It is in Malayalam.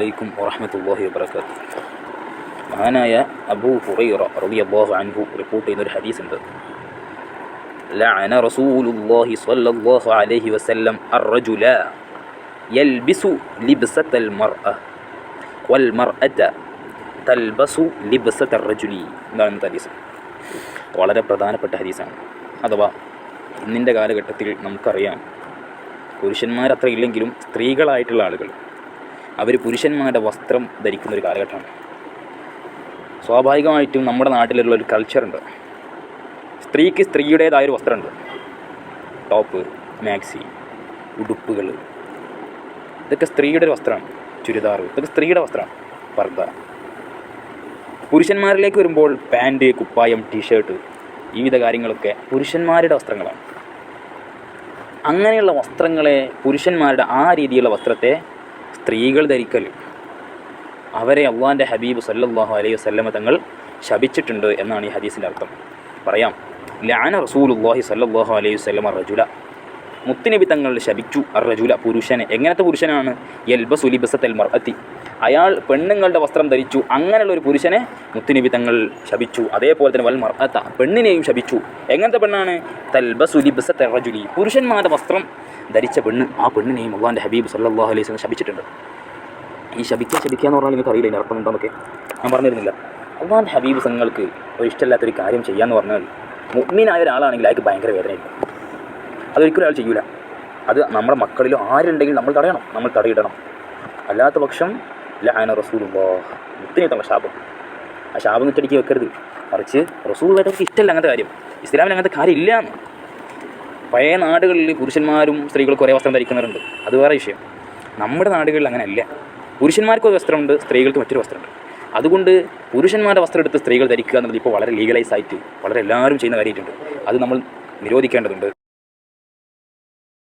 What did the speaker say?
عليكم ورحمة الله وبركاته. മഹാനായ അബൂ ഹുറൈറ റളിയല്ലാഹു അൻഹു റിപ്പോർട്ട് ചെയ്യുന്ന ഒരു ഹദീസ് ഉണ്ട്. ലഅന റസൂലുള്ളാഹി സ്വല്ലല്ലാഹു അലൈഹി വസല്ലം അർറജുല യൽബിസു ലിബ്സത്തൽ മർഅ വൽ മർഅത തൽബസു ലിബ്സത്തർ റജുലി. എന്നാണ് ഹദീസ്. വളരെ പ്രധാനപ്പെട്ട ഹദീസാണ്. അഥവാ ഇന്നിൻ്റെ കാലഘട്ടത്തിൽ നമുക്കറിയാം, പുരുഷന്മാരത്ര ഇല്ലെങ്കിലും സ്ത്രീകളായിട്ടുള്ള ആളുകൾ അവർ പുരുഷന്മാരുടെ വസ്ത്രം ധരിക്കുന്നൊരു കാലഘട്ടമാണ്. സ്വാഭാവികമായിട്ടും നമ്മുടെ നാട്ടിലുള്ള ഒരു കൾച്ചറുണ്ട്. സ്ത്രീക്ക് സ്ത്രീയുടേതായൊരു വസ്ത്രമുണ്ട്. ടോപ്പ്, മാക്സി, ഉടുപ്പുകൾ, ഇതൊക്കെ സ്ത്രീയുടെ ഒരു വസ്ത്രമാണ്. ചുരിദാർ, ഇതൊക്കെ സ്ത്രീയുടെ വസ്ത്രമാണ്. പർദ്ദ. പുരുഷന്മാരിലേക്ക് വരുമ്പോൾ പാൻറ്, കുപ്പായം, ടീഷർട്ട്, ഈ വിധ കാര്യങ്ങളൊക്കെ പുരുഷന്മാരുടെ വസ്ത്രങ്ങളാണ്. അങ്ങനെയുള്ള വസ്ത്രങ്ങളെ, പുരുഷന്മാരുടെ ആ രീതിയിലുള്ള വസ്ത്രത്തെ സ്ത്രീകൾ ധരിക്കൽ, അവരെ അള്ളാഹിൻ്റെ ഹബീബ് സല്ലല്ലാഹു അലൈഹി വസല്ലമ തങ്ങൾ ശപിച്ചിട്ടുണ്ട് എന്നാണ് ഈ ഹദീസിൻ്റെ അർത്ഥം. പറയാം, ലഅന റസൂലുള്ളാഹി സല്ലല്ലാഹു അലൈഹി വസല്ലമ റജുല, മുത്തുനബി തങ്ങൾ ശപിച്ചു അർറജുല, പുരുഷനെ. എങ്ങനത്തെ പുരുഷനാണ്? യൽബസു ലിബ്സത്തൽ മർഅത്തി, അയാൾ പെണ്ണുങ്ങളുടെ വസ്ത്രം ധരിച്ചു. അങ്ങനെയുള്ള ഒരു പുരുഷനെ മുത്തുനബി തങ്ങൾ ശപിച്ചു. അതേപോലെ തന്നെ വൽ മർഅത്ത, പെണ്ണിനെയും ശപിച്ചു. എങ്ങനത്തെ പെണ്ണാണ്? തൽബസു ലിബ്സത്തൽ റജുലി, പുരുഷന്മാരുടെ വസ്ത്രം ധരിച്ച പെണ്ണ്, ആ പെണ്ണിനെയും അള്ളാഹിൻ്റെ ഹബീബ് സല്ലല്ലാഹു അലൈഹി വസല്ലം ശപിച്ചിട്ടുണ്ട്. ഈ ശപിക്കുക എന്ന് പറഞ്ഞാൽ നിങ്ങൾക്ക് അറിയില്ല ഇതിൻ്റെ അർത്ഥം ഉണ്ടോന്നൊക്കെ ഞാൻ പറഞ്ഞിരുന്നില്ല. അള്ളാഹിൻ്റെ ഹബീബ് തങ്ങൾക്ക് ഒരു ഇഷ്ടമില്ലാത്തൊരു കാര്യം ചെയ്യാന്ന് പറഞ്ഞാൽ മുഅ്മിനായ ഒരാളാണെങ്കിൽ അയാൾക്ക് ഭയങ്കര വേദനയായിരിക്കും. അതൊരിക്കലും അയാൾ ചെയ്യൂല. അത് നമ്മുടെ മക്കളിലോ ആരുണ്ടെങ്കിലും നമ്മൾ തടയണം, നമ്മൾ തടയിടണം. അല്ലാത്ത പക്ഷം ലഅന റസൂലുള്ളാഹ്, മുത്തിനെത്തുള്ള ശാപം. ആ ശാപം വെച്ചടിക്ക് വെക്കരുത്. മറിച്ച് റസൂലുള്ളാഹിക്ക് ഇഷ്ടമല്ല അങ്ങനത്തെ കാര്യം. ഇസ്ലാമിൽ അങ്ങനത്തെ കാര്യം ഇല്ല. പഴയ നാടുകളിൽ പുരുഷന്മാരും സ്ത്രീകൾക്കും ഒരേ വസ്ത്രം ധരിക്കുന്നവരുണ്ട്, അത് വേറെ വിഷയം. നമ്മുടെ നാടുകളിൽ അങ്ങനെയല്ല. പുരുഷന്മാർക്ക് ഒരു വസ്ത്രമുണ്ട്, സ്ത്രീകൾക്ക് മറ്റൊരു വസ്ത്രമുണ്ട്. അതുകൊണ്ട് പുരുഷന്മാരുടെ വസ്ത്രം എടുത്ത് സ്ത്രീകൾ ധരിക്കുക എന്നുള്ളത് ഇപ്പോൾ വളരെ ലീഗലൈസ് ആയിട്ട് വളരെ എല്ലാവരും ചെയ്യുന്ന കാര്യമായിട്ടുണ്ട്. അത് നമ്മൾ നിരോധിക്കേണ്ടതുണ്ട്.